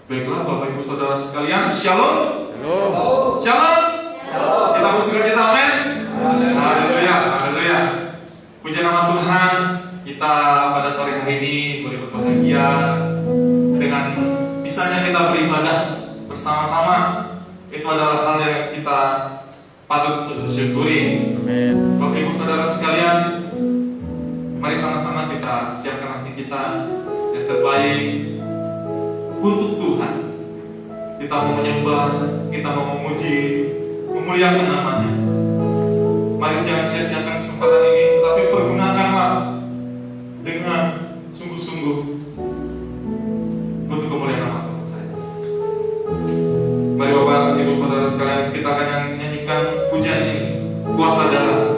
Baiklah Bapak Ibu Saudara sekalian, Shalom. Shalom. Shalom. Kita bersukacita, amin. Haleluya, haleluya. Puji nama Tuhan. Kita pada sore hari ini boleh berbahagia dengan bisanya kita beribadah bersama-sama. Itu adalah hal yang kita patut bersyukuri. Amin. Bapak Ibu Saudara sekalian, mari sama-sama kita siapkan hati kita yang terbaik untuk Tuhan. Kita mau menyembah, kita mau memuji, memuliakan namanya. Mari jangan sia-siakan kesempatan ini, tapi pergunakanlah dengan sungguh-sungguh untuk kemuliaan nama Tuhan saya. Mari Bapak Ibu Saudara sekalian, kita akan nyanyikan pujian ini, kuasa darah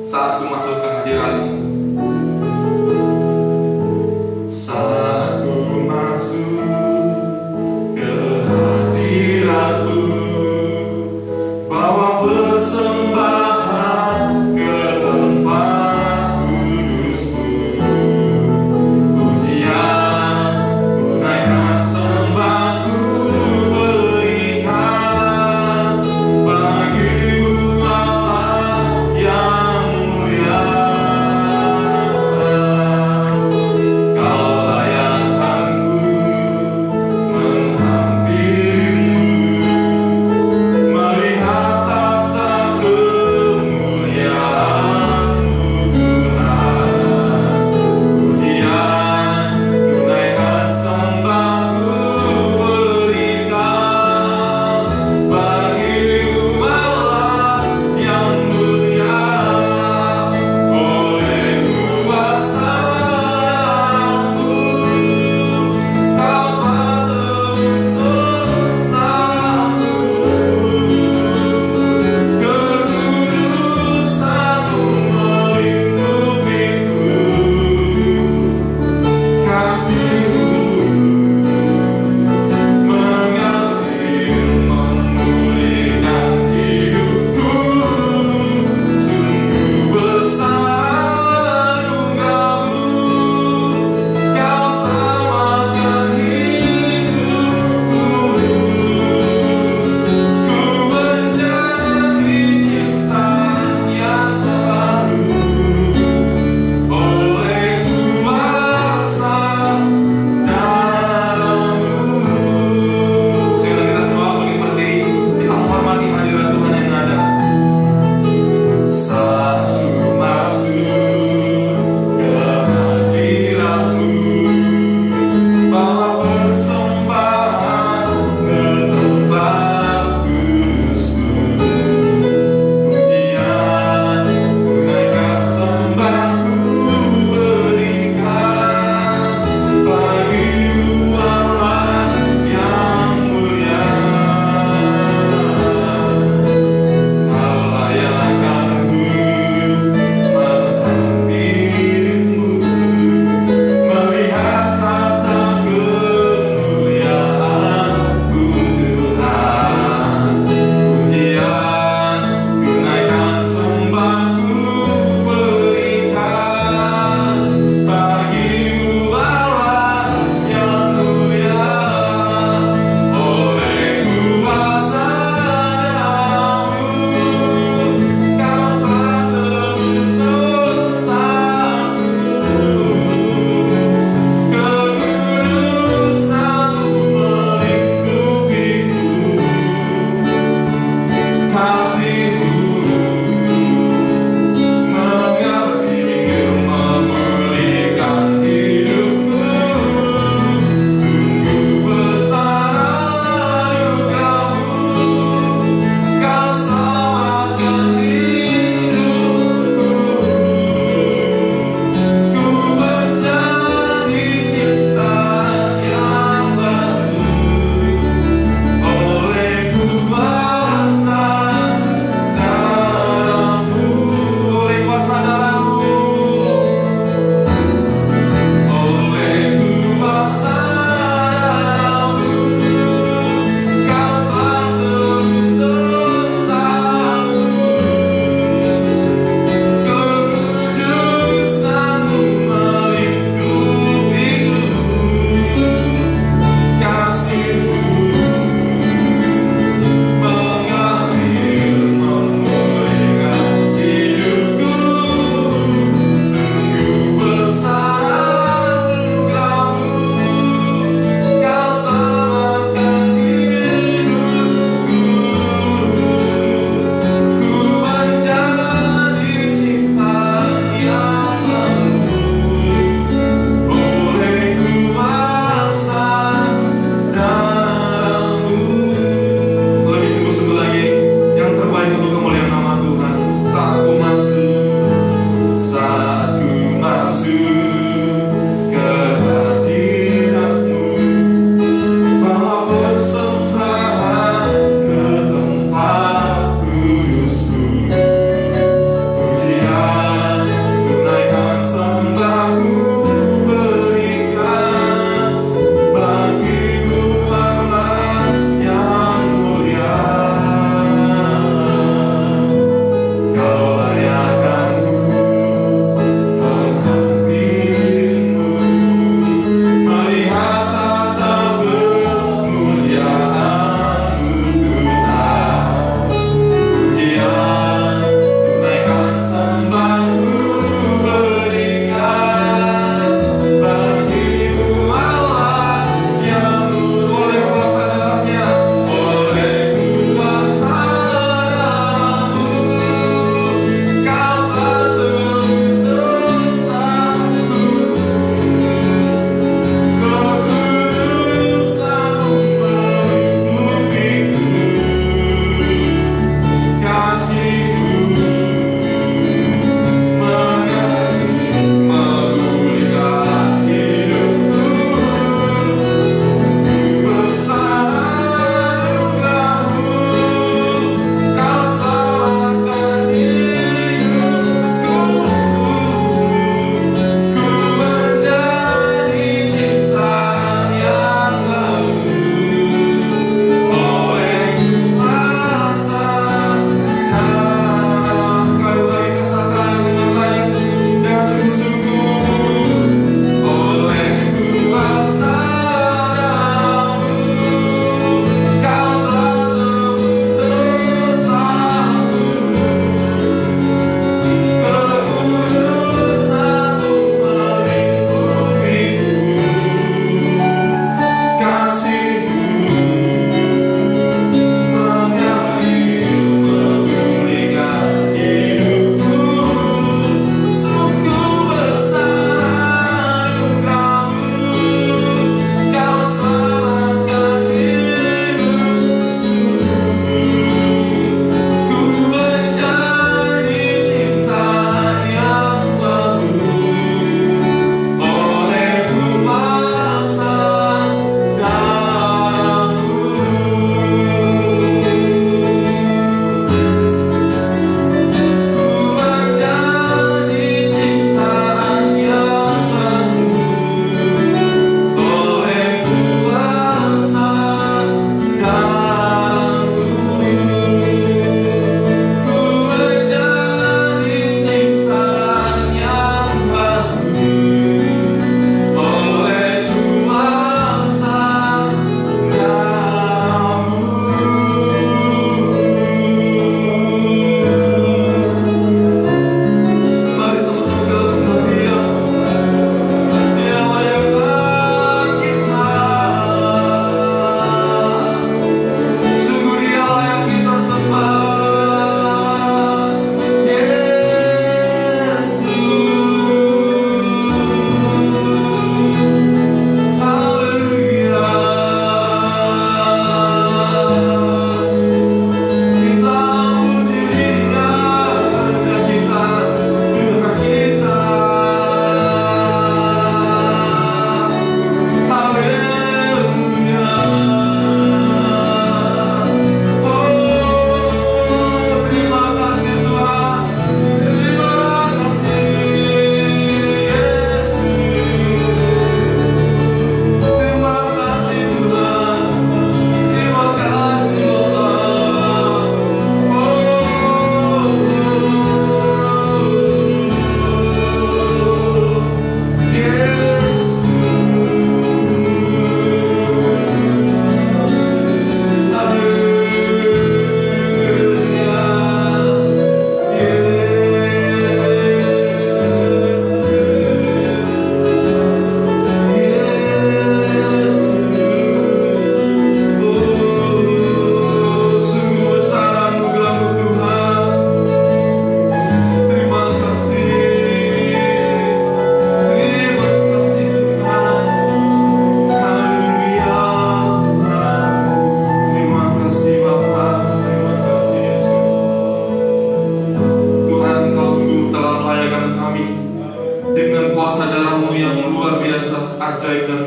saat ku masuk ke hadirat-Mu. Saat ku masuk ke hadirat-Mu, bawa persembahan ke tempat kudus-Mu. Pujian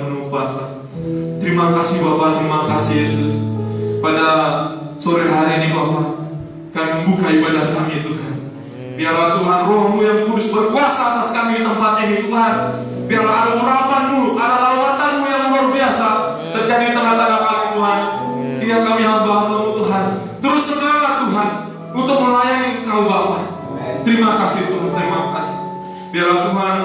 penuh kuasa. Terima kasih Bapak, terima kasih Yesus. Pada sore hari ini Bapak, kami membuka ibadah kami Tuhan. Biarlah Tuhan Roh-Mu yang kudus berkuasa atas kami di tempat ini Tuhan. Biarlah ada urapan-Mu, ada lawatan-Mu yang luar biasa terjadi di tengah-tengah kami Tuhan. Sehingga kami hamba-Mu Tuhan terus semangat Tuhan untuk melayani Engkau Bapa. Terima kasih Tuhan, terima kasih. Biarlah Tuhan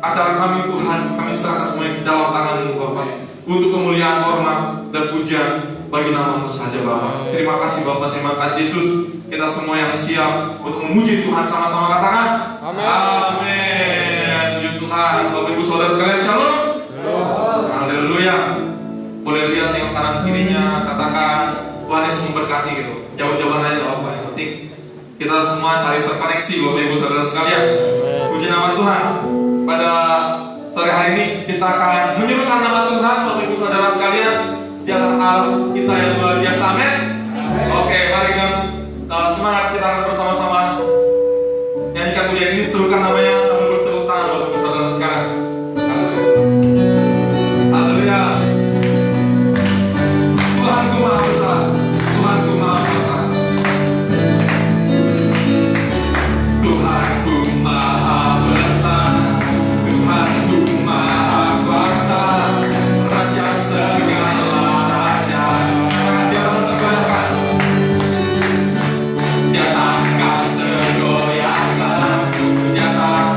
acara kami Tuhan, kami serahkan semuanya di dalam tangan-Mu Bapa, untuk kemuliaan, hormat dan pujian bagi nama-Mu saja Bapa. Terima kasih Bapa, terima kasih Yesus. Kita semua yang siap untuk memuji Tuhan sama-sama katakan amin. Amin. Puji Tuhan. Bapak Ibu Saudara sekalian, shalom. Haleluya. Boleh lihat yang kanan kirinya, katakan Tuhan Yesus memberkati gitu. Jauh-jauhan aja Bapak. Yang penting kita semua saling terkoneksi Bapak Ibu Saudara sekalian. Puji nama Tuhan. Pada sore hari ini kita akan menyebutkan nama Tuhan Bapak Ibu Saudara sekalian di antara kita yang luar biasa. Amin. Oke, mari kita semangat, kita akan bersama-sama nyanyikan pujian ini, serukan namanya sambil bertepuk tangan Bapak Ibu Saudara sekarang. Haleluya. Tuhanku Maha Besar, Tuhanku Maha Besar, Tuhanku Maha Besar, Tuhanku Maha Kuasa, Raja segala raja. Dia menegakkan, dia takkan tergoyahkan, dia takkan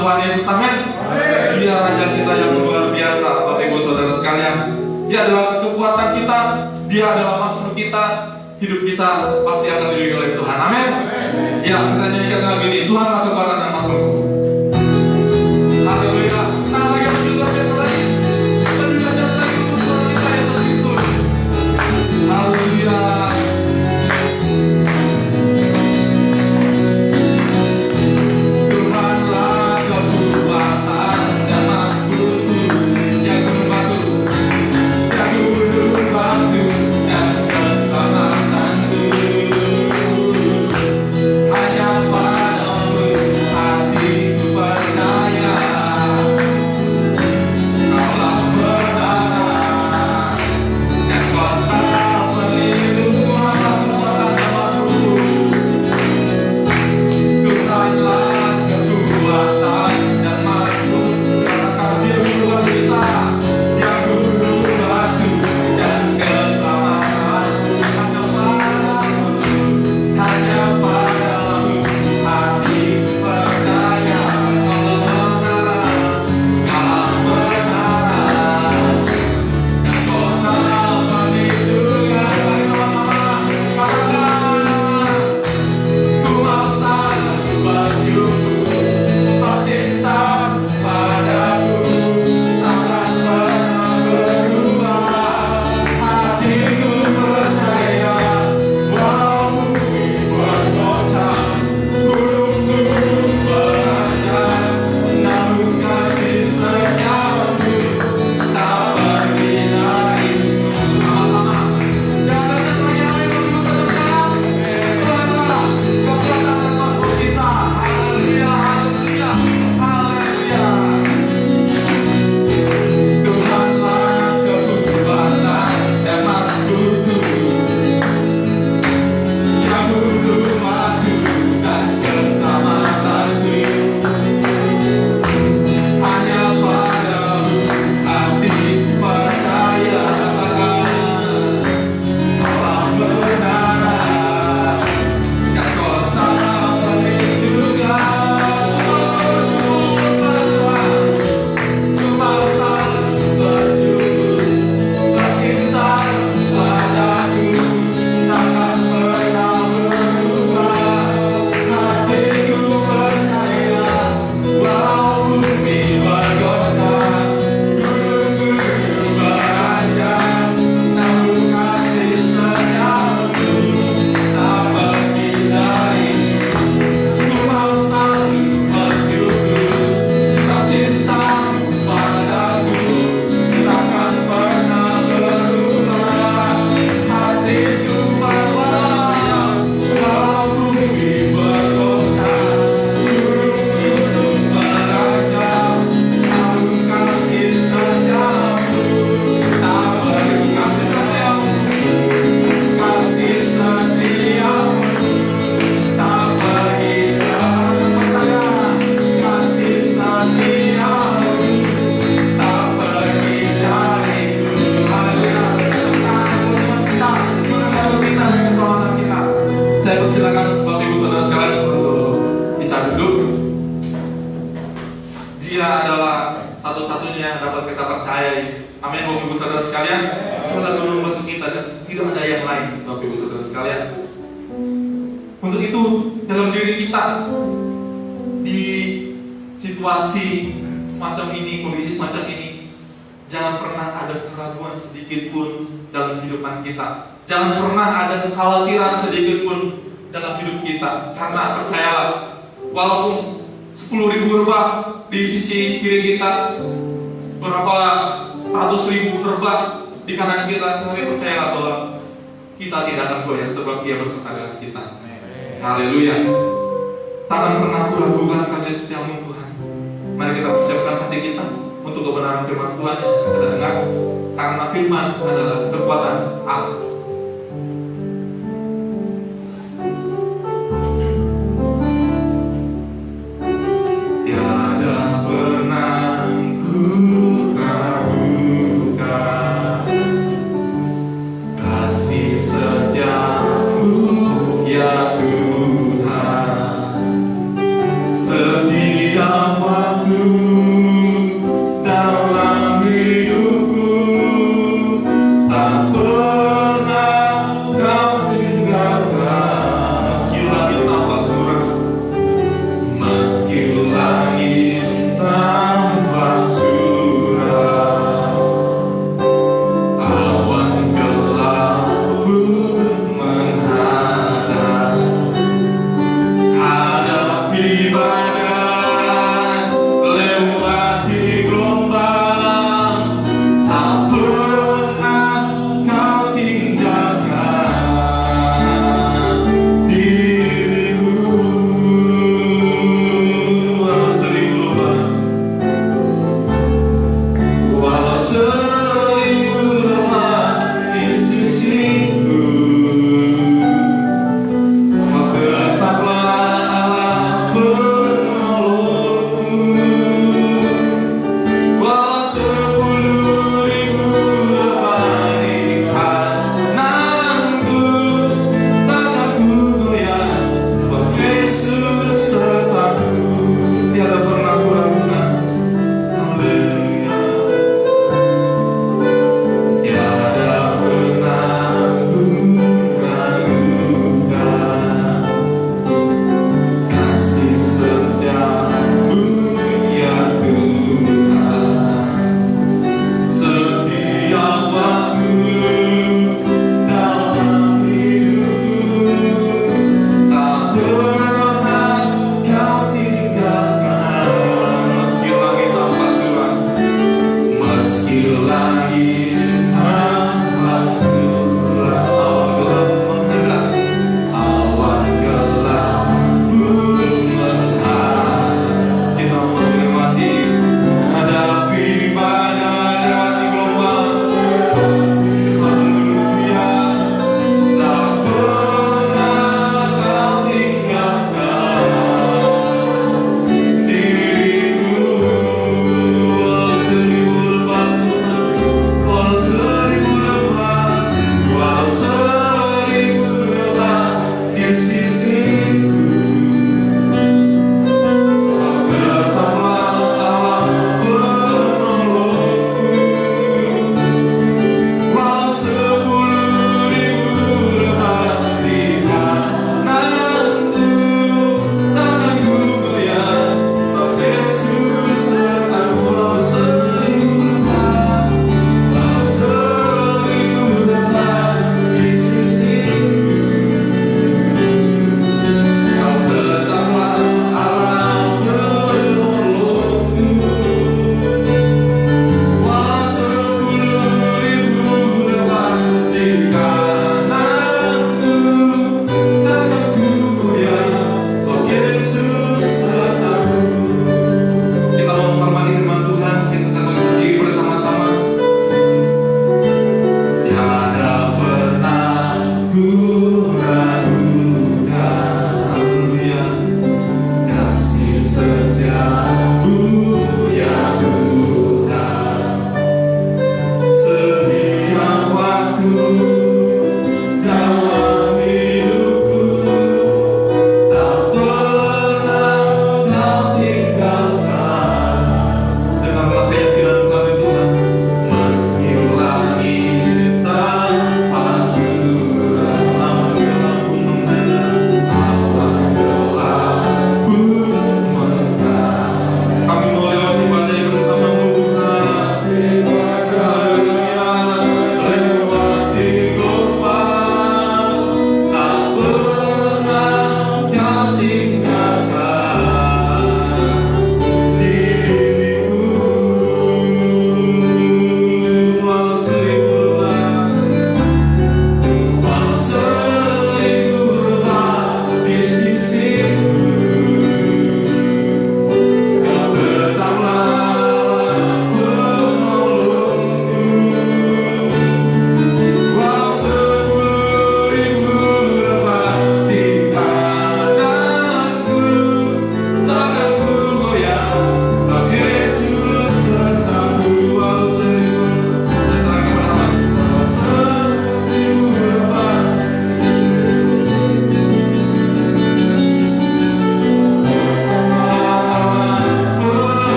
Tuhan Yesus, amin. Dia Raja kita yang luar biasa, Bapak Ibu Saudara sekalian. Dia adalah kekuatan kita, Dia adalah Mazmur kita. Hidup kita pasti akan dilindungi oleh Tuhan, amin. Ya, kita nyanyikan lagi ini, Tuhanlah kekuatan dan Mazmurku. Haleluya. Nah, lagi yang luar biasa lagi. Kita juga jangan lagi untuk Tuhan kita Yesus Kristus. Haleluya. Di sisi kiri kita, berapa ratus ribu terbang di kanan kita, tapi percayalah bahwa kita tidak akan goyah sebab Dia bersama dengan kita. Haleluya. Takkan pernah kuragukan kasih setiamu Tuhan. Mari kita persiapkan hati kita untuk kebenaran firman Tuhan yang kita dengar, karena firman adalah kekuatan Allah. Setiap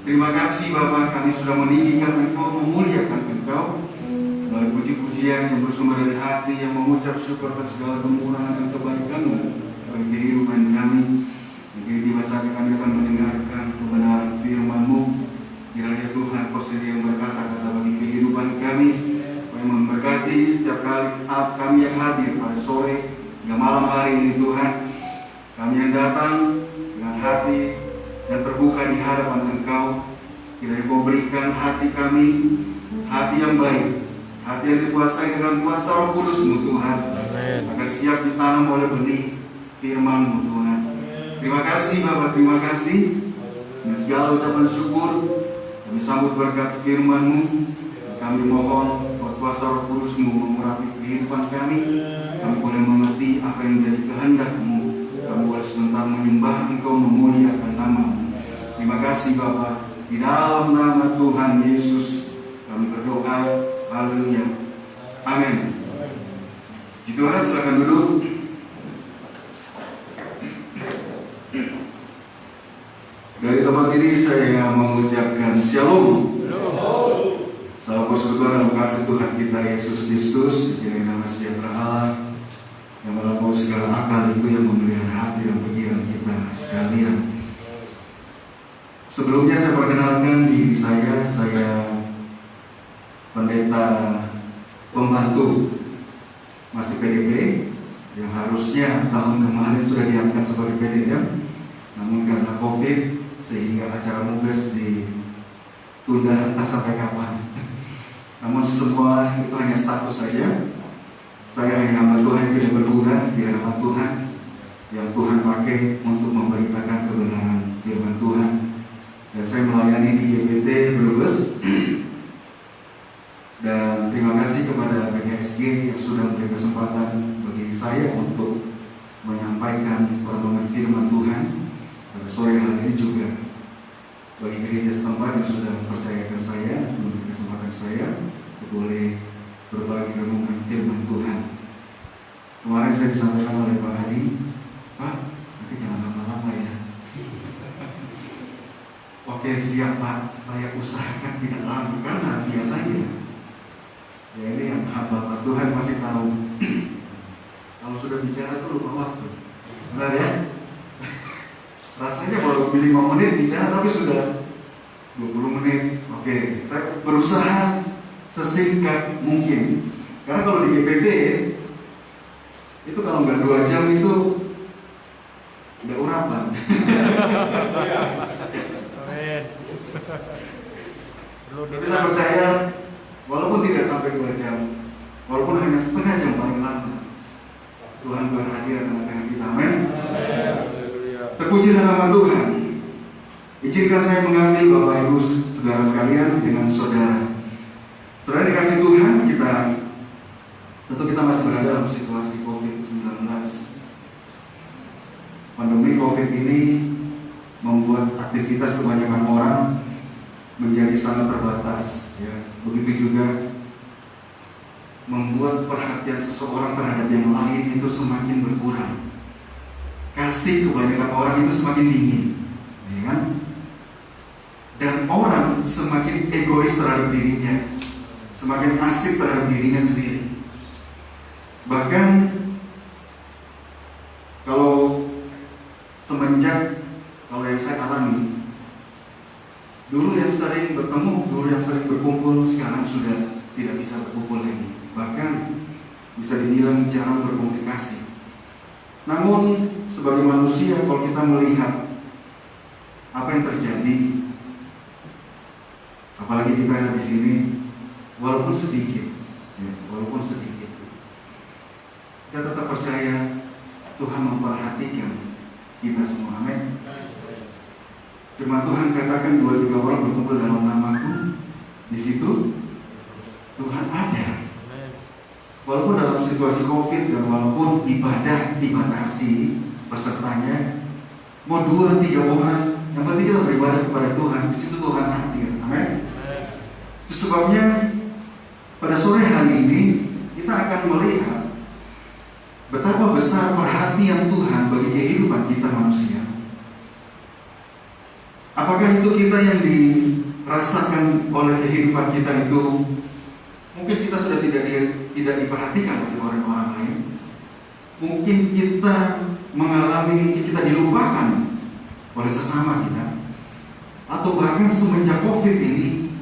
Terima kasih Bapa, kami sudah meninggikan Engkau, memuliakan Engkau melalui puji-pujian yang bersumber dari hati, yang mengucap syukur atas segala kemurahan dan kebaikan-Mu bagi kehidupan kami. Mungkin di masa kami akan mendengarkan kebenaran firman-Mu. Kiranya Tuhan Kau sendiri yang berkata-kata bagi kehidupan kami, Kau yang memberkati setiap kali kami yang hadir pada sore hingga malam hari ini Tuhan. Kami yang datang dengan hati yang terbuka di hadapan Engkau. Kiranya Kau berikan hati kami hati yang baik, hati yang dikuasai dengan kuasa Roh Kudus-Mu Tuhan, agar siap ditanam oleh benih firman-Mu Tuhan. Terima kasih Bapak, terima kasih. Dengan segala ucapan syukur kami sambut berkat firman-Mu. Kami mohon buat kuasa Roh Kudus-Mu mengurapi kehidupan kami. Kami boleh mengerti apa yang menjadi kehendak-Mu. Kami boleh sebentar menyembah Engkau, memuliakan nama-Mu. Terima kasih Bapak. Di dalam nama Tuhan Yesus kami berdoa. Haleluya. Amin. Puji Tuhan, silakan duduk. Dari tempat ini saya mengucapkan Shalom. Salam persekutuan dan kasih Tuhan kita Yesus Kristus, jadi nama sejahtera Allah yang melampaui segala akal itu, yang memelihara hati dan pikiran kita sekalian. Sebelumnya saya perkenalkan diri saya pendeta pembantu masih PDP yang harusnya tahun kemarin sudah diangkat sebagai PDM, namun karena COVID sehingga acara mubes ditunda entah sampai kapan. Namun semua itu hanya status saja. Saya hanya hamba Tuhan yang tidak berguna di hadapan Tuhan, yang Tuhan pakai untuk memberitakan kebenaran firman Tuhan. Dan saya melayani di GBT Brebes. Dan terima kasih kepada PKSG yang sudah memberi kesempatan bagi saya untuk menyampaikan perkembangan firman Tuhan pada sore hari ini, juga bagi gereja setempat yang sudah mempercayakan saya, memberi kesempatan saya untuk boleh berbagi renungan firman Tuhan. Kemarin saya disampaikan oleh Pak Hadi, Pak, nanti jangan lama-lama ya. Oke, siap Pak, saya usahakan tidak lama, karena biasanya ya ini yang hamba Tuhan masih tahu. Kalau sudah bicara tuh lupa waktu. Benar ya? Rasanya baru 5 menit bicara tapi sudah 20 menit. Oke, saya berusaha sesingkat mungkin. Karena kalau di GPD itu kalau nggak 2 jam itu udah urapan. Tapi saya percaya walaupun tidak sampai 2 jam, walaupun hanya setengah jam paling lama, Tuhan berhadir di tengah-tengah kita. Amin. Terpuji nama Tuhan. Izinkan saya mengambil Bapak Ibu saudara sekalian dengan saudara. Saudara dikasih Tuhan, tentu kita masih berada dalam situasi COVID-19. Pandemi COVID ini membuat aktivitas kebanyakan orang menjadi sangat terbatas, ya. Begitu juga membuat perhatian seseorang terhadap yang lain itu semakin berkurang. Kasih kebanyakan orang itu semakin dingin, ya kan? Dan orang semakin egois terhadap dirinya, semakin asik terhadap dirinya sendiri. Bahkan kalau semenjak yang saya alami, dulu yang sering bertemu, dulu yang sering berkumpul, sekarang sudah tidak bisa berkumpul lagi. Bahkan bisa dibilang jarang berkomunikasi. Namun sebagai manusia, kalau kita melihat apa yang terjadi, apalagi kita di sini, walaupun sedikit, ya, walaupun sedikit, kita tetap percaya Tuhan memperhatikan kita semua. Amin. Firman Tuhan katakan 2-3 orang berkumpul dalam namaku, di situ Tuhan ada. Walaupun dalam situasi COVID dan walaupun ibadah dibatasi pesertanya, mau 2-3 orang, yang penting kita beribadah kepada Tuhan, di situ Tuhan hadir. Amin. Itu sebabnya pada sore hari ini kita akan melihat betapa besar perhatian Tuhan bagi kehidupan kita manusia. Apakah Adakah itu kita yang dirasakan oleh kehidupan kita itu mungkin kita sudah tidak diperhatikan oleh orang-orang lain? Mungkin kita mungkin kita dilupakan oleh sesama kita, atau bahkan semenjak COVID ini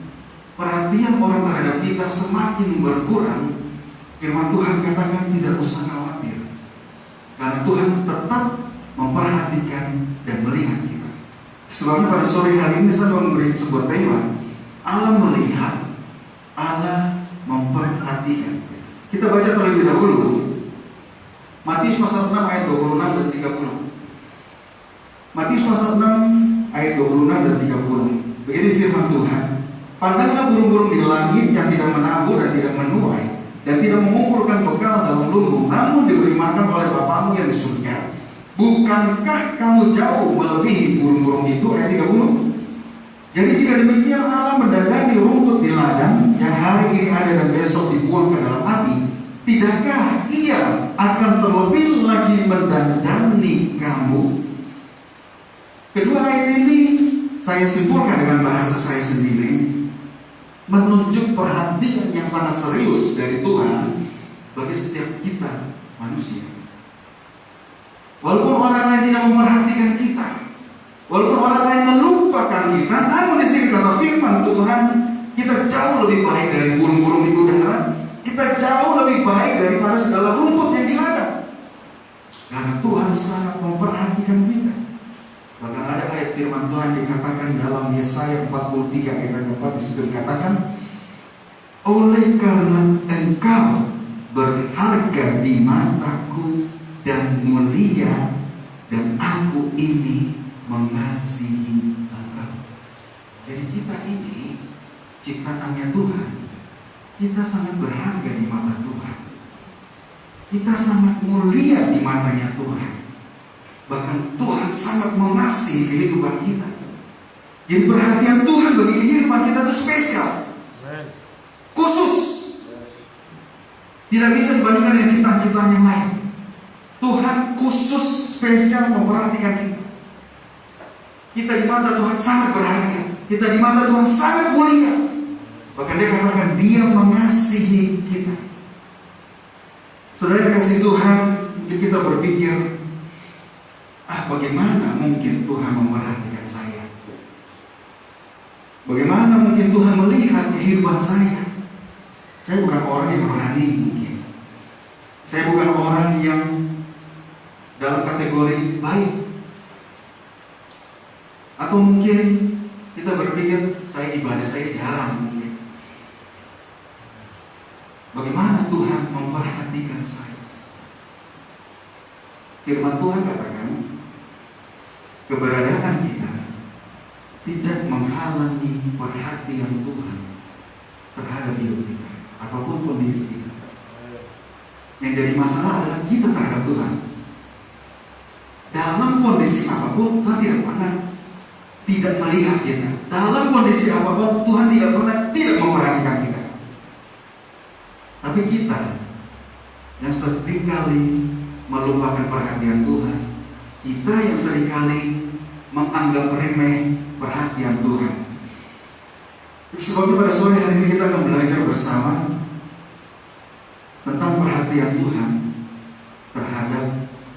perhatian orang terhadap kita semakin berkurang. Firman Tuhan katakan tidak usah khawatir, karena Tuhan tetap memperhatikan dan melihat kita. Sebabnya pada sore hari ini saya memberi sebuah tema, Allah melihat, Allah memperhatikan. Kita baca terlebih dahulu Matius pasal 6 ayat 26 dan 30. Matius pasal 6 ayat 26 dan 30. Begini firman Tuhan, pandanglah burung-burung di langit yang tidak menabur dan tidak menuai dan tidak mengumpulkan bekal dalam lumbung, namun diberi makan oleh Bapamu yang di surga. Bukankah kamu jauh melebihi burung-burung itu? Ayat 30. Jadi jika demikian Allah mendandani rumput di ladang yang hari ini ada dan besok dibuang ke dalam api, tidakkah Ia akan terlebih lagi mendandani kamu? Kedua ayat ini saya simpulkan dengan bahasa saya sendiri, menunjuk perhatian yang sangat serius dari Tuhan bagi setiap kita manusia. Walaupun orang lain tidak memperhatikan kita, walaupun orang lain melupakan kita, namun di sini kata firman Tuhan, kita jauh lebih baik dari burung-burung di udara. Kita jauh lebih baik daripada segala rumput yang di ladang. Karena Tuhan sangat memperhatikan kita. Bahkan ada ayat firman Tuhan dikatakan dalam Yesaya 43 ayat 4, di situ dikatakan, oleh karena engkau berharga di mataku dan mulia, dan aku ini mengasihi engkau. Jadi kita ini ciptaannya Tuhan. Kita sangat berharga di mata Tuhan. Kita sangat mulia di matanya Tuhan. Bahkan Tuhan sangat mengasihi kehidupan kita. Jadi perhatian Tuhan bagi kehidupan kita itu spesial, khusus. Tidak bisa dibandingkan dengan ciptaan-ciptaan yang lain. Tuhan khusus spesial memperhatikan kita. Kita di mata Tuhan sangat berharga. Kita di mata Tuhan sangat mulia. Bahkan dia katakan dia mengasihi kita. Saudara yang kasih Tuhan, mungkin kita berpikir, bagaimana mungkin Tuhan memperhatikan saya? Bagaimana mungkin Tuhan melihat kehidupan saya? Saya bukan orang yang rohani mungkin. Saya bukan orang yang dalam kategori baik. Atau mungkin kita berpikir, saya ibadah saya jarang mungkin. Bagaimana Tuhan memperhatikan saya? Firman Tuhan katakan, keberadaan kita tidak menghalangi perhatian Tuhan terhadap hidup kita, apapun kondisi kita. Yang jadi masalah adalah kita terhadap Tuhan. Dalam kondisi apapun Tuhan tidak pernah tidak melihat kita. Dalam kondisi apapun Tuhan tidak pernah tidak memperhatikan kita. Tapi kita yang seringkali melupakan perhatian Tuhan, kita yang seringkali menganggap remeh perhatian Tuhan. Sebabnya pada sore hari ini kita akan belajar bersama tentang perhatian Tuhan terhadap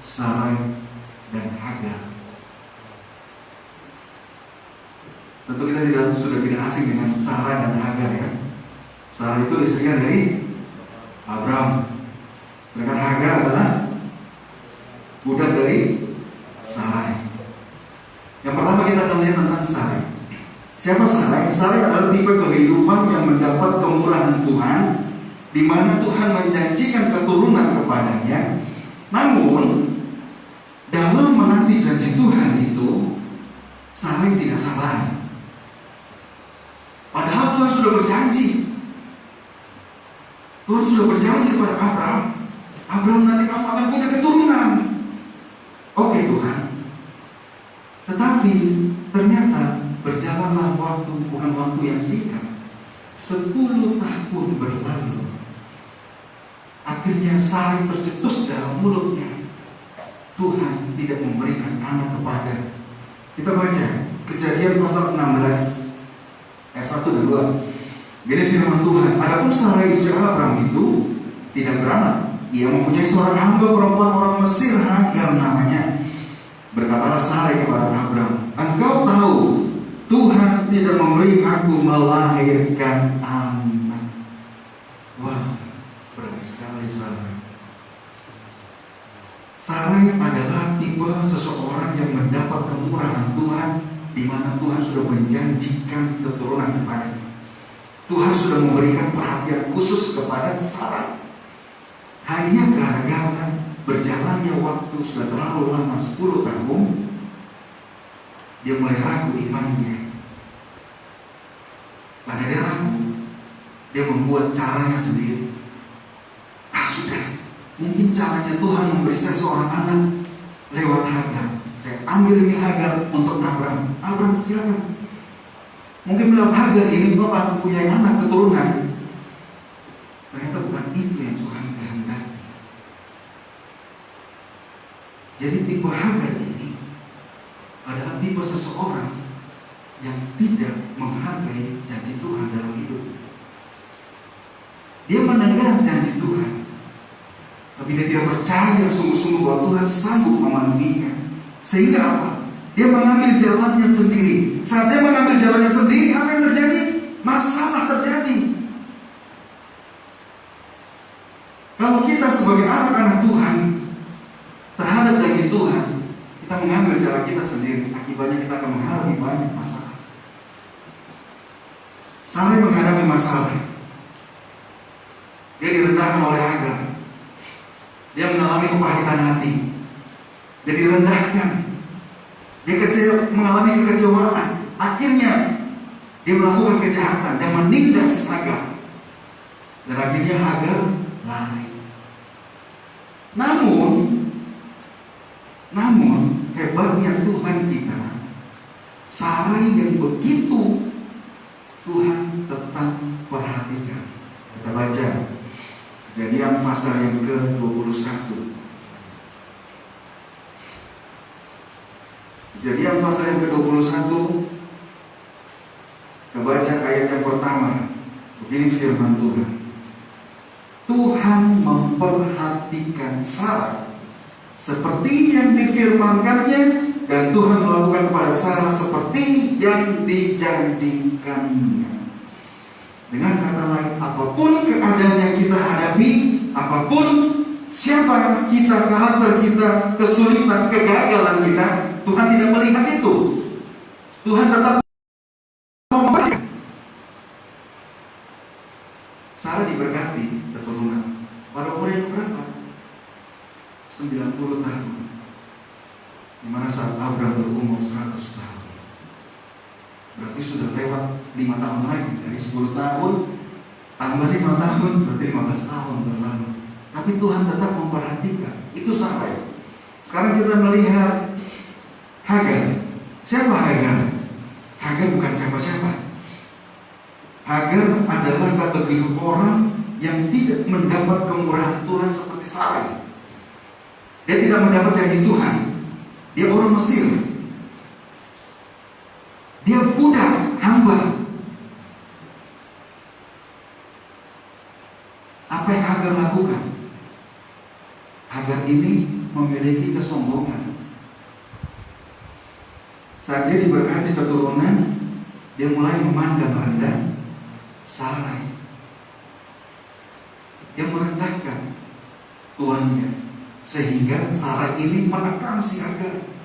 Sarai dan Hagar. Tentu kita sudah tidak asing dengan Sarai dan Hagar ya. Sarai itu istrinya dari Abraham, sedangkan Hagar adalah budak dari Sarai. Yang pertama kita akan lihat tentang Sarai. Siapa Sarai? Sarai adalah tipe kehidupan yang mendapat kemurahan Tuhan, di mana Tuhan menjanjikan keturunan kepadanya. Namun dalam menanti janji Tuhan itu, Sarai tidak sabar. Padahal Tuhan sudah berjanji. Tuhan sudah berjanji kepada Abraham, nanti kamu akan punya keturunan. Oke Tuhan. Tetapi ternyata berjalanlah waktu, bukan waktu yang singkat. 10 tahun berlalu. Akhirnya Sarai tercetus dalam mulutnya. Tuhan tidak memberikan anak kepada. Kita baca Kejadian pasal 16 ayat 1 dan 2. Jadi firman Tuhan, adapun Sarai istri Abraham itu tidak beranak. Ia mempunyai seorang hamba perempuan orang Mesir, Hagar namanya. Berkatalah Sarai kepada Abraham, engkau tahu Tuhan tidak memberi aku melahirkan anak. Wah, berani sekali Sarai. Sarai adalah tipe seseorang yang mendapat kemurahan Tuhan, di mana Tuhan sudah menjanjikan keturunan kepadanya. Tuhan sudah memberikan perhatian khusus kepada Sarai. Hanya gara-gara berjalannya waktu sudah terlalu lama, 10 tahun, dia mulai ragu imannya. Pada dia ragu, dia membuat caranya sendiri. Sudah, mungkin caranya Tuhan memberi saya seorang anak lewat Hagar. Saya ambil ini Hagar untuk Abraham. Abraham silakan. Mungkin bilang Hagar ini kau akan punya anak keturunan. Ternyata bukan itu yang Tuhan kehendaki. Jadi tipe Hagar ini adalah tipe seseorang yang tidak menghargai janji Tuhan dalam hidup. Dia mendengar janji Tuhan, tapi dia tidak percaya sungguh-sungguh bahwa Tuhan sanggup memenuhinya. Sehingga apa? Dia mengambil jalannya sendiri. Saat dia mengambil jalannya sendiri, apa yang terjadi? Masalah terjadi. Kalau kita sebagai anak-anak Tuhan terhadap janji Tuhan, kita mengambil jalan kita sendiri, akibatnya kita akan menghadapi banyak masalah. Sarai menghadapi masalah. Dia direndahkan oleh Hagar. Dia mengalami kepahitan hati. Dia direndahkan. Dia mengalami kekecewaan. Akhirnya dia melakukan kejahatan dan menindas Hagar. Dan akhirnya Hagar lari. Namun hebatnya Tuhan kita, Sarai yang begitu Tuhan tetap perhatikan. Kita baca Kejadian pasal yang ke-21. Kejadian pasal yang ke-21, kita baca ayat yang pertama. Begini firman Tuhan. Tuhan memperhatikan Sarah seperti yang difirmankannya, dan Tuhan melakukan kepada Sarah seperti yang dijanjikannya. Dengan kata lain, apapun keadaan yang kita hadapi, apapun siapa kita, karakter kita, kesulitan, kegagalan kita, Tuhan tidak melihat itu. Tuhan tetap memperhatikan. Sarah diberkati keturunan pada umur yang berapa? 90 tahun. Dimana saat Abraham berumur 100 tahun. Berarti sudah lewat 5 tahun lagi. Dari 10 tahun tambah 5 tahun, berarti 15 tahun berlalu. Tapi Tuhan tetap memperhatikan. Itu Sarai. Sekarang kita melihat Hagar. Siapa Hagar? Hagar bukan siapa-siapa. Hagar adalah kategori orang yang tidak mendapat kemurahan Tuhan seperti Sarai. Dia tidak mendapat janji Tuhan. Dia orang Mesir. Dia budak, hamba. Apa yang Hagar lakukan? Hagar ini memiliki kesombongan. Saat dia diberkati keturunan, dia mulai memandang rendah Sarai. Dia merendahkan tuannya, sehingga Sarai ini menekan si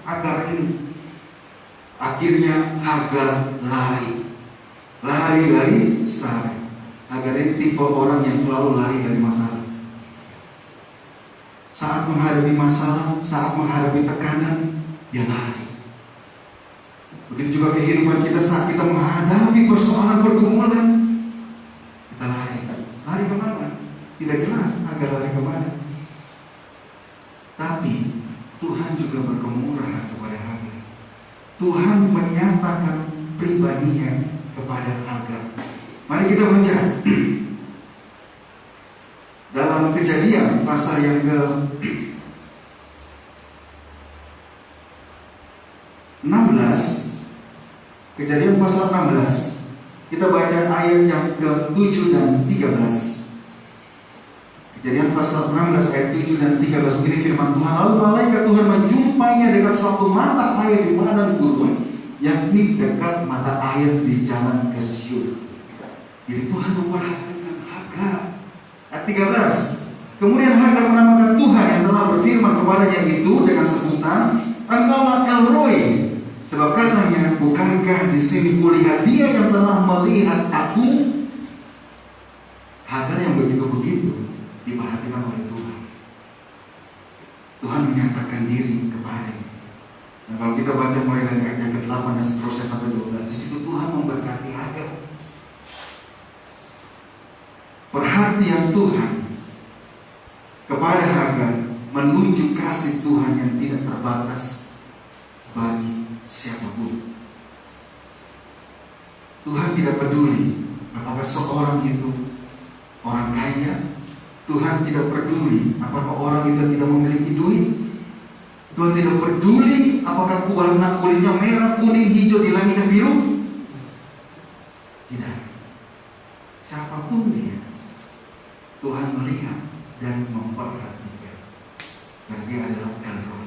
Hagar ini. Akhirnya Hagar lari dari Sarai. Hagar ini tipe orang yang selalu lari dari masalah. Saat menghadapi masalah, saat menghadapi tekanan, dia lari. Begitu juga kehidupan kita saat kita menghadapi persoalan pergumulan, kita lari. Lari kemana? Tidak jelas. Hagar lari kemana? Tapi Tuhan juga berkemurahan kepada Hagar. Tuhan menyatakan pribadinya kepada Hagar. Mari kita baca dalam Kejadian pasal yang ke-16 Kejadian pasal 16. Kita baca ayat yang ke-7 dan 13. Kejadian pasal 16 ayat 7 dan 13. Ini firman Tuhan. Lalu malaikat Tuhan menjumpainya dekat suatu mata air di padang gurun, yakni dekat mata air di jalan ke Syur. Jadi Tuhan memperhatikan Hagar. Ayat 13. Kemudian Hagar menamakan Tuhan yang telah berfirman kepadanya itu dengan sebutan, Engkaulah El Roi. Sebab katanya, bukankah di sini kulihat Dia yang telah melihat aku? Hagar yang begitu-begitu diperhatikan oleh Tuhan. Tuhan menyatakan diri kepadanya. Nah, kalau kita baca mulai dari ayat yang ke-8 dan seterusnya sampai 12, di situ Tuhan memberkati Hagar. Perhatian Tuhan kepada Hagar menunjuk kasih Tuhan yang tidak terbatas bagi siapapun. Tuhan tidak peduli apakah seorang itu orang kaya. Tuhan tidak peduli apakah orang itu tidak memiliki duit. Tuhan tidak peduli apakah warna kulitnya merah, kuning, hijau, di langitnya biru. Tidak. Siapapun dia, Tuhan melihat dan memperhatikan. Dan Dia adalah El Roi.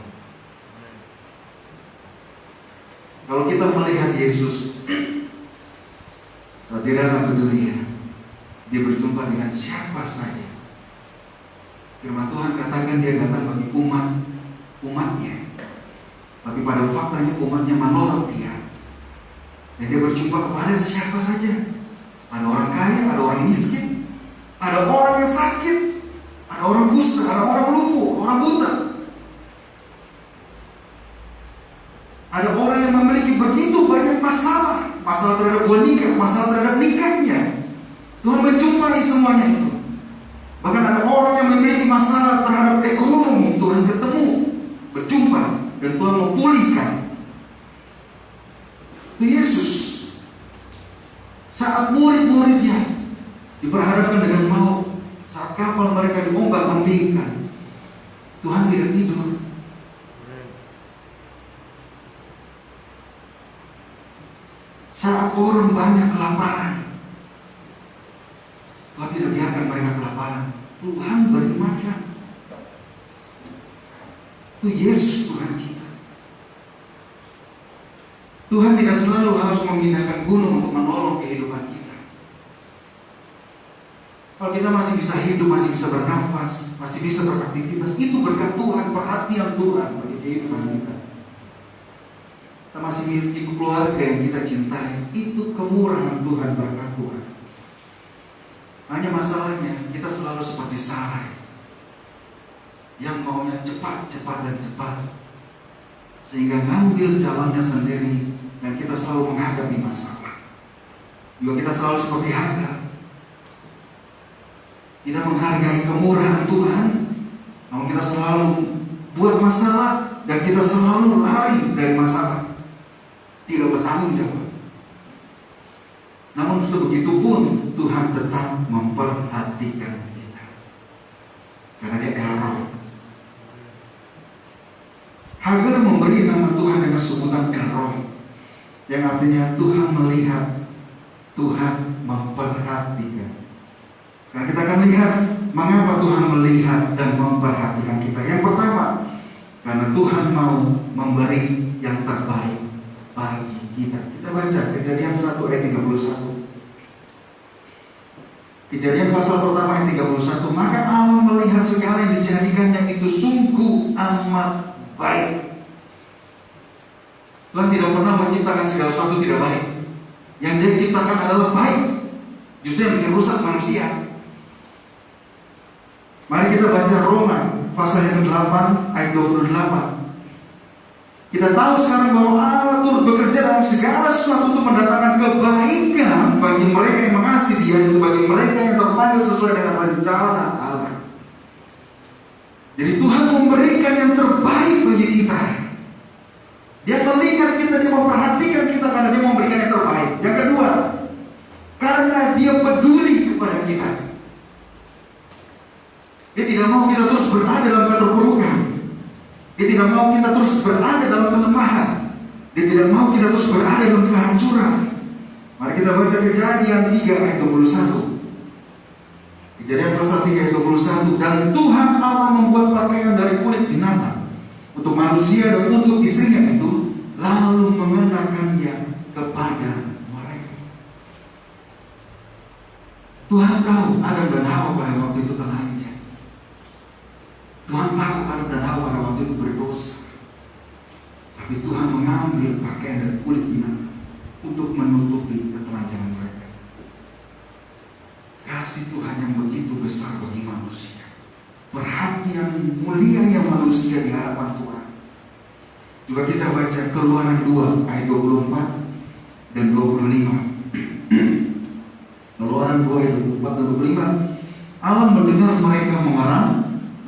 Kalau kita melihat Yesus saat Dia datang ke dunia, Dia berjumpa dengan siapa saja. Firman Tuhan katakan Dia datang bagi umatnya, tapi pada faktanya umatnya menolak Dia. Dan Dia berjumpa kepada siapa saja. Ada orang kaya, ada orang miskin, ada orang yang sakit, ada orang buta, ada orang lumpuh, orang buta. Ada orang yang memiliki begitu banyak masalah terhadap nikah, masalah terhadap nikahnya. Tuhan menjumpai semuanya itu. Bahkan ada orang yang memiliki masalah terhadap ekonomi, Tuhan ketemu, berjumpa, dan Tuhan memulihkan. Itu Yesus. Saat murid-muridnya diperhadapkan dengan maut, saat kapal mereka diombak-ambingkan, Tuhan tidak tidur. Saat orang banyak kelaparan, Tuhan tidak biarkan mereka kelaparan. Tuhan beri makan. Itu Yesus Tuhan kita. Tuhan tidak selalu harus memindahkan gunung untuk menolong kehidupan kita. Kalau kita masih bisa hidup, masih bisa bernafas, masih bisa beraktivitas, itu berkat Tuhan, perhatian Tuhan bagi kehidupan kita. Kita masih memiliki keluarga yang kita cintai, itu kemurahan Tuhan, berkat Tuhan. Hanya masalahnya kita selalu seperti Sarai yang maunya cepat dan cepat, sehingga ngambil jalannya sendiri, dan kita selalu menghadapi masalah. Juga kita selalu seperti Hagar, tidak menghargai kemurahan Tuhan, namun kita selalu buat masalah dan kita selalu lari dari masalah, tidak bertanggung jawab. Namun sebegitu pun Tuhan tetap memperhatikan kita, karena Dia El Roi. Hagar memberi nama Tuhan dengan sebutan El Roi, yang artinya Tuhan melihat, Tuhan memperhatikan. Sekarang kita akan lihat mengapa Tuhan melihat dan memperhatikan kita. Yang pertama, karena Tuhan mau memberi yang terbaik bagi kita. Kita baca Kejadian 1 ayat 31. Kejadian pasal pertama ayat 31. Maka Allah melihat segala yang dijadikannya itu sungguh amat baik. Tuhan tidak pernah menciptakan segala sesuatu tidak baik. Yang Dia ciptakan adalah baik. Justru yang bikin rusak manusia. Mari kita baca Roma pasal yang ke-8 ayat 28. Kita tahu sekarang bahwa Allah turut bekerja dalam segala sesuatu untuk mendatangkan kebaikan bagi mereka yang mengasihi Dia, yaitu bagi mereka yang terpanggil sesuai dengan rencana Allah. Jadi Tuhan memberikan yang terbaik bagi kita. Dia melihat kita, Dia memperhatikan kita karena Dia memberikan yang terbaik. Yang kedua, karena Dia peduli kepada kita. Dia tidak mau kita terus berada dalam keterpurukan. Dia tidak mau kita terus berada dalam kelemahan. Dia tidak mau kita terus berada dalam kehancuran. Mari kita baca Kejadian 3 ayat 21. Kejadian pasal 3 ayat 21. Dan Tuhan Allah membuat pakaian dari kulit binatang untuk manusia dan untuk istrinya itu, lalu mengenakannya kepada mereka. Tuhan tahu Adam dan Hawa pada waktu itu telanjang. Tuhan tahu Adam dan Hawa pada waktu itu berdosa. Tapi Tuhan mengambil pakaian dari kulit binatang untuk menutupi ketelanjangan mereka. Kasih Tuhan yang begitu besar bagi manusia, perhatian mulianya manusia di hadapan Tuhan. Juga kita baca Keluaran 2 ayat 24 dan 25. Keluaran 2 ayat 24 dan 25. Allah mendengar mereka mengerang,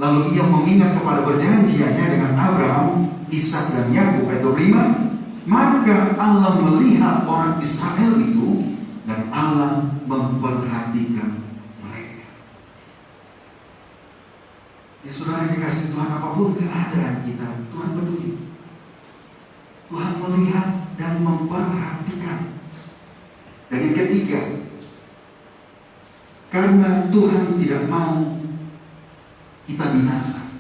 lalu ia mengingat kepada perjanjiannya dengan Abraham, Ishak dan Yakub. Ayat 25. Maka Allah melihat orang Israel itu, dan Allah memperhatikan mereka. Ya saudara dikasih Tuhan, apapun keadaan kita, Tuhan peduli. Tuhan melihat dan memperhatikan. Dan yang ketiga, karena Tuhan tidak mau kita binasa,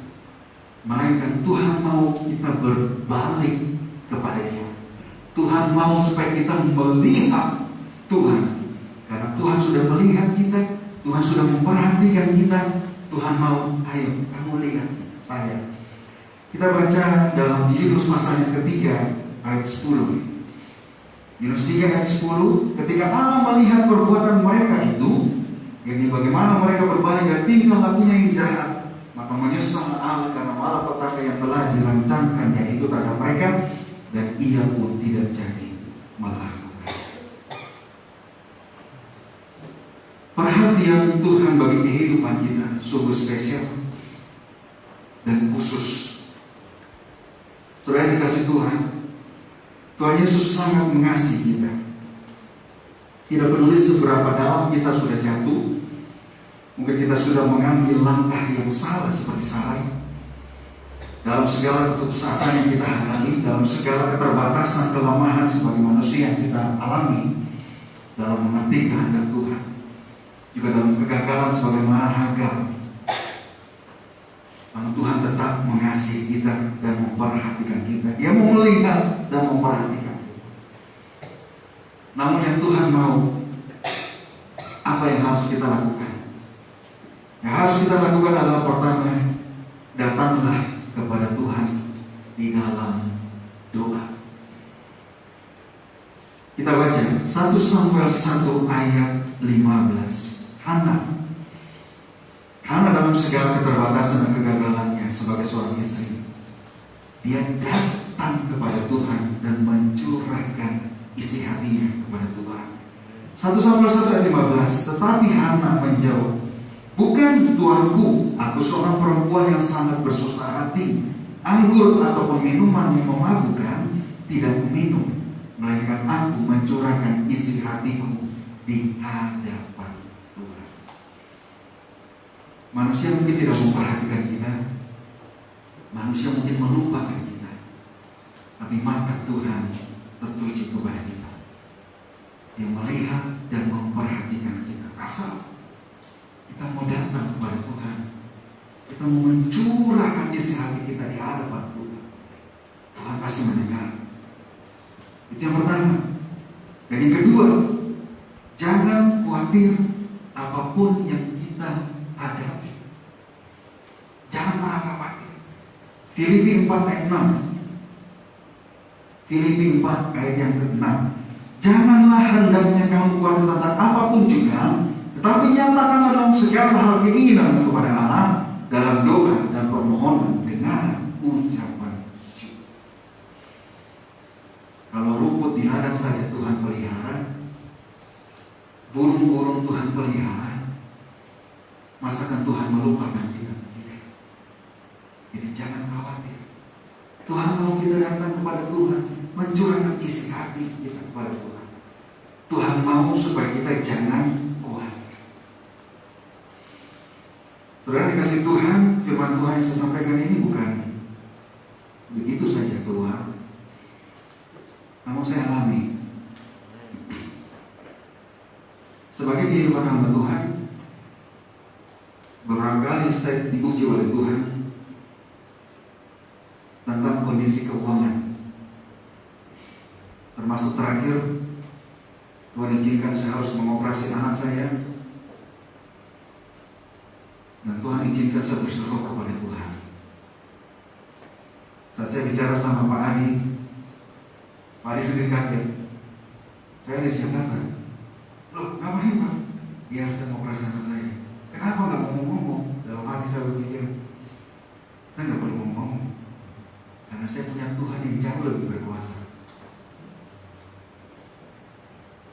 melainkan Tuhan mau kita berbalik kepada Dia. Tuhan mau supaya kita melihat Tuhan. Karena Tuhan sudah melihat kita, Tuhan sudah memperhatikan kita, Tuhan mau, ayo kamu lihat saya. Kita baca dalam Yunus pasal yang ketiga ayat 10. Yunus 3 ayat 10. Ketika Allah melihat perbuatan mereka itu, ini bagaimana mereka berbalik dan tingkah lakunya yang jahat, maka menyesal Allah karena malapetaka yang telah dirancangkannya itu terhadap mereka, dan ia pun tidak jadi melakukan. Perhatian Tuhan bagi kehidupan kita sungguh spesial dan khusus. Saudara dikasih Tuhan, Tuhan Yesus sangat mengasihi kita. Tidak peduli seberapa dalam kita sudah jatuh, mungkin kita sudah mengambil langkah yang salah seperti Sarai. Dalam segala keputusasaan yang kita hadapi, dalam segala keterbatasan, kelemahan sebagai manusia yang kita alami, dalam mengerti kehendak Tuhan, juga dalam kegagalan sebagaimana Hagar, namun Tuhan tetap mengasihi kita dan memperhatikan kita. Dia mau melihat dan memperhatikan kita. Namun yang Tuhan mau, apa yang harus kita lakukan? Yang harus kita lakukan adalah pertama, datanglah kepada Tuhan di dalam doa. Kita baca 1 Samuel 1 ayat 15. Hana dalam segala keterbatasan dan kegagalannya sebagai seorang istri, dia datang kepada Tuhan dan mencurahkan isi hatinya kepada Tuhan. 1 Samuel 1 ayat 15. Tetapi Hana menjawab, bukan Tuanku, aku seorang perempuan yang sangat bersusah hati. Anggur ataupun minuman yang memabukkan tidak minum, melainkan aku mencurahkan isi hatiku di hadapan Tuhan. Manusia mungkin tidak memperhatikan kita, manusia mungkin melupakan kita, tapi mata Tuhan tertuju kepada kita. Dia melihat dan memperhatikan kita. Asal kita mau datang kepada Tuhan, kita mau mencurahkan isi hati kita di hadapan Tuhan, Tuhan pasti mendengar. Itu yang pertama. Dan yang kedua, jangan khawatir apapun yang kita hadapi. Jangan pernah khawatir. Filipi 4 ayat 6. Filipi 4 ayat yang ke-6. Janganlah hendaknya kamu khawatir tentang apapun juga, tetapi nyatakanlah dalam segala hal keinginan kepada Allah dalam doa dan permohonan dengan ucapan syukur. Kalau rumput di ladang saja Tuhan pelihara, burung-burung Tuhan pelihara, masakan Tuhan melupakan kita? Tidak. Jadi jangan khawatir. Tuhan mau kita datang kepada Tuhan, mencurahkan isi hati kita kepada Tuhan. Tuhan mau supaya kita jangan khawatir. Saudara dikasih Tuhan, firman Tuhan yang saya sampaikan ini bukan begitu saja keluar, mau saya alami. Sebagai kehidupan hamba Tuhan, beberapa kali saya diuji oleh Tuhan tentang kondisi keuangan. Termasuk terakhir, Tuhan izinkan saya harus mengoperasi anak saya, dan Tuhan izinkan saya berseru kepada Tuhan. Saat saya bicara sama Pak Adi sendiri kaget. Saya dari Jakarta. Loh, ngapain Pak? Ya, saya mau operasi anak saya. Kenapa nggak ngomong-ngomong? Dalam hati saya berpikir, saya nggak perlu ngomong, karena saya punya Tuhan yang jauh lebih berkuasa.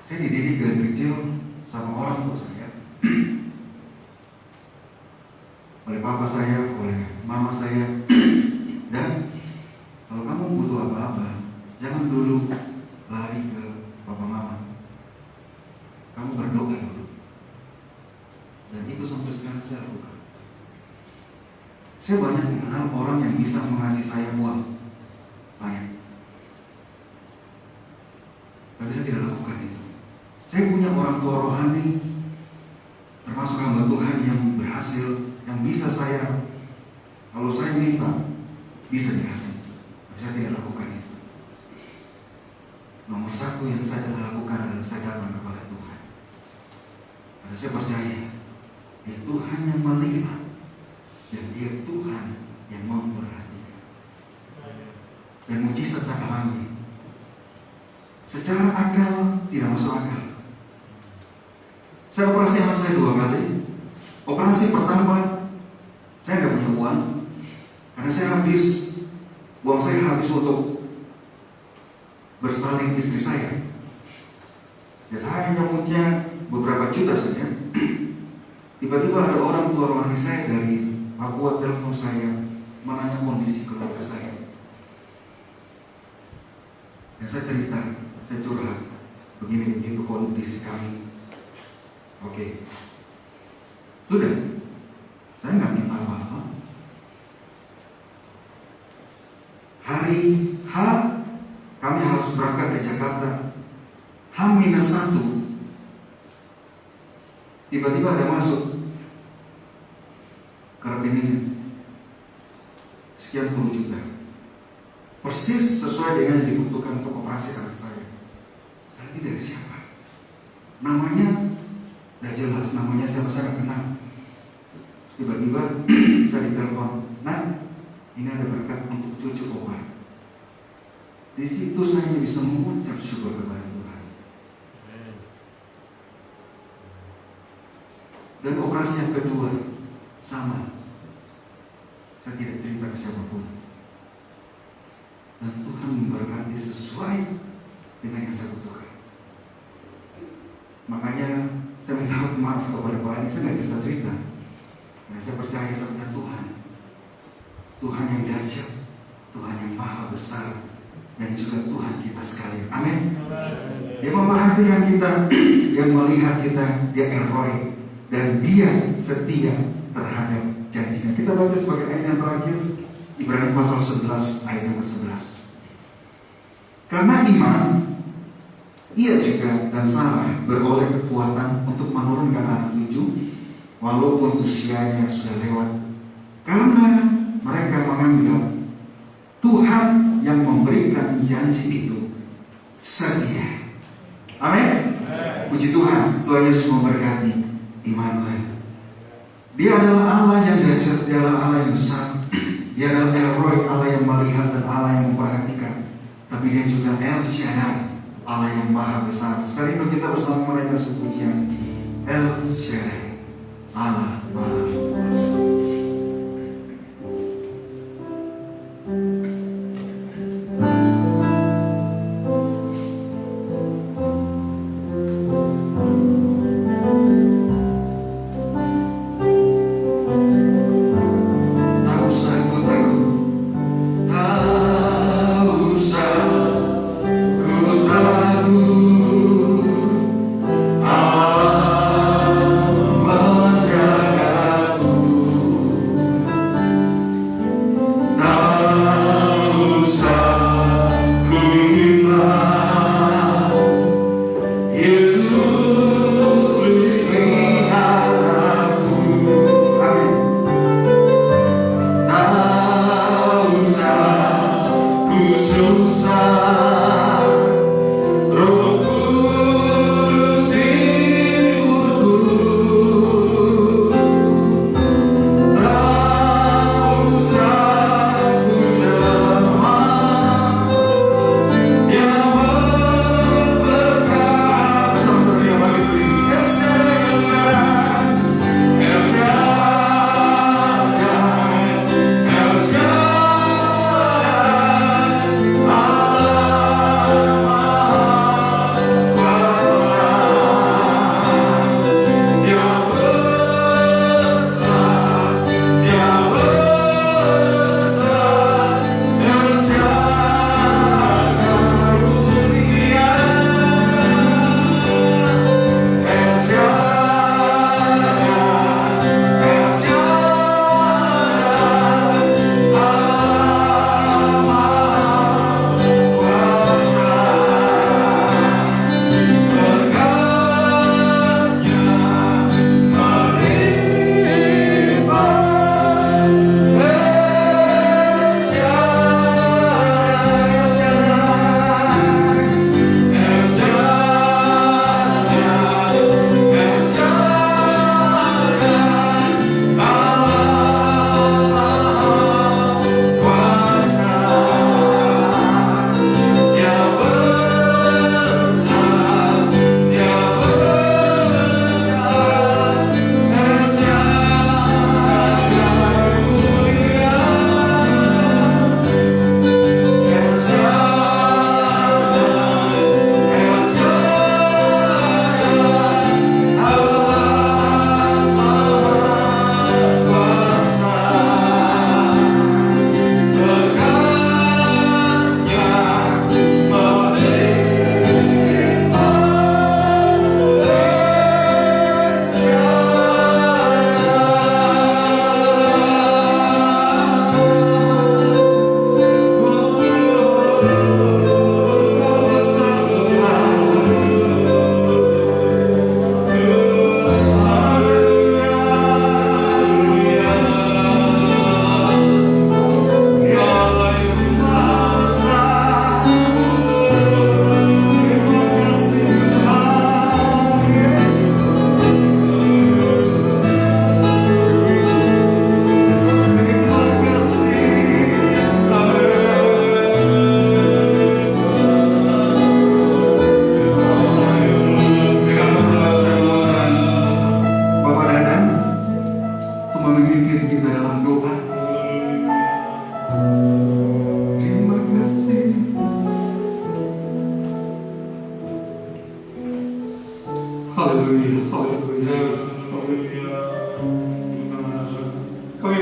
Saya dididik dari kecil sama orang tua saya, oleh papa saya, oleh mama saya. Dan kalau kamu butuh apa-apa, jangan dulu lari ke papa mama. Kamu berdoa dulu. Dan itu sampai sekarang saya lakukan. Saya banyak mengenal orang yang bisa mengasih saya uang banyak, tapi saya tidak lakukan itu. Saya punya orang tua rohani, termasuk hamba Tuhan yang berhasil, yang bisa saya, kalau saya minta, bisa dikasih. Tapi saya tidak lakukan itu. Nomor satu yang saya lakukan adalah saya datang kepada Tuhan. Karena saya percaya Dia Tuhan yang melihat, dan Dia Tuhan yang memperhatikan. Dan mujizat saya alami. Secara akal tidak masuk akal. Saya operasi anak saya 2 kali. Operasi pertama saya nggak punya uang, karena uang saya habis untuk bersalin istri saya. Dan saya hanya punya beberapa juta saja. Tiba-tiba ada orang tua rohani saya dari Papua telepon saya, menanya kondisi keluarga saya. Dan saya cerita, saya curhat, begini begitu kondisi kami. Oke, sudah, saya nggak minta apa-apa. Hari H kami harus berangkat ke Jakarta. H-1, tiba-tiba ada masuk ke rekening sekian puluh juta, persis sesuai dengan yang dibutuhkan untuk operasi anak saya. Saya tidak ada siapa, namanya udah jelas, namanya siapa saya nggak kenal. Tiba-tiba saya ditelepon, "Nah, ini ada berkat untuk cucu obat." Di situ saya bisa mengucap syukur kepada Tuhan. Dan operasi yang kedua sama, saya tidak cerita ke siapapun. Dan Tuhan memberkati sesuai dengan yang saya butuhkan. Makanya saya minta maaf kepada Pak Adi, saya nggak cerita-cerita. Karena saya percaya sama Tuhan. Tuhan yang dahsyat, Tuhan yang maha besar, dan juga Tuhan kita sekalian. Amin. Dia memperhatikan kita, Dia melihat kita, Dia Elroy, dan Dia setia terhadap janjinya. Kita baca sebagai ayat yang terakhir, Ibrani pasal 11 ayat yang ke-11. Karena iman, ia juga dan Sarah beroleh kekuatan untuk menurunkan anak cucu, walaupun usianya sudah lewat, karena mereka menganggap Tuhan yang memberikan janji itu setia. Amin. Puji Tuhan, Tuhan Yesus memberkati Immanuel. Dia adalah Allah yang dahsyat, Dia adalah Allah yang besar, Dia adalah Elroy, Allah yang melihat dan Allah yang memperhatikan. Tapi Dia juga El Shaddai, Allah yang maha besar. Sering kita bersama mereka sepujian El Shaddai, Allah maha besar. Allah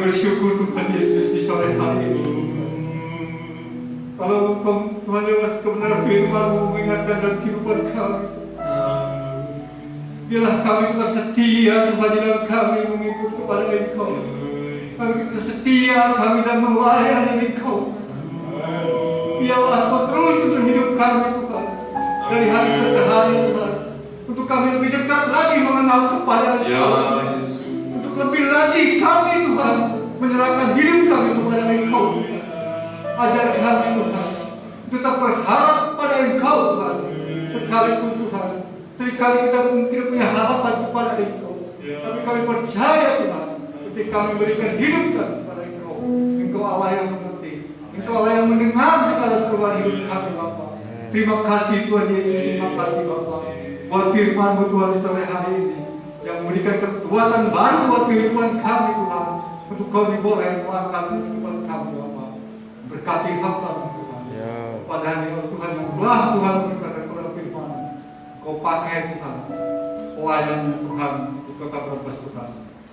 bersyukur Tuhan Yesus di sore hari ini. Kalau Tuhan lewat kebenaran firman-Mu mengingatkan dalam kehidupan kami, biarlah kami tetap setia Tuhan di dalam kami mengikut kepada Engkau. Kami tetap setia kami dalam melayani Engkau. Biarlah Kau terus berhidup kami Tuhan dari hari ke hari Tuhan, untuk kami lebih dekat lagi mengenal kepada Engkau. Untuk lebih lagi kami Tuhan menyerahkan hidup kami kepada Engkau. Ajar kami Tuhan tetap berharap pada Engkau Tuhan, sekalipun Tuhan seringkali kita mungkin tidak punya harapan kepada Engkau, tapi kami percaya Tuhan ketika kami berikan hidup kami kepada Engkau, Engkau Allah yang mengerti, Engkau Allah yang mendengar segala seruan hidup kami Bapa. Terima kasih Tuhan Yesus, terima kasih Bapa buat firman-Mu Tuhan di sore hari ini yang memberikan kekuatan baru buat kehidupan kami Tuhan, untuk kami boleh melangkah kehidupan kami Bapa. Berkati hamba Tuhan, pada hari Tuhan yang telah Tuhan berikan kepada firman, Kau pakai Tuhan pelayan Tuhan di kota Brebes Tuhan,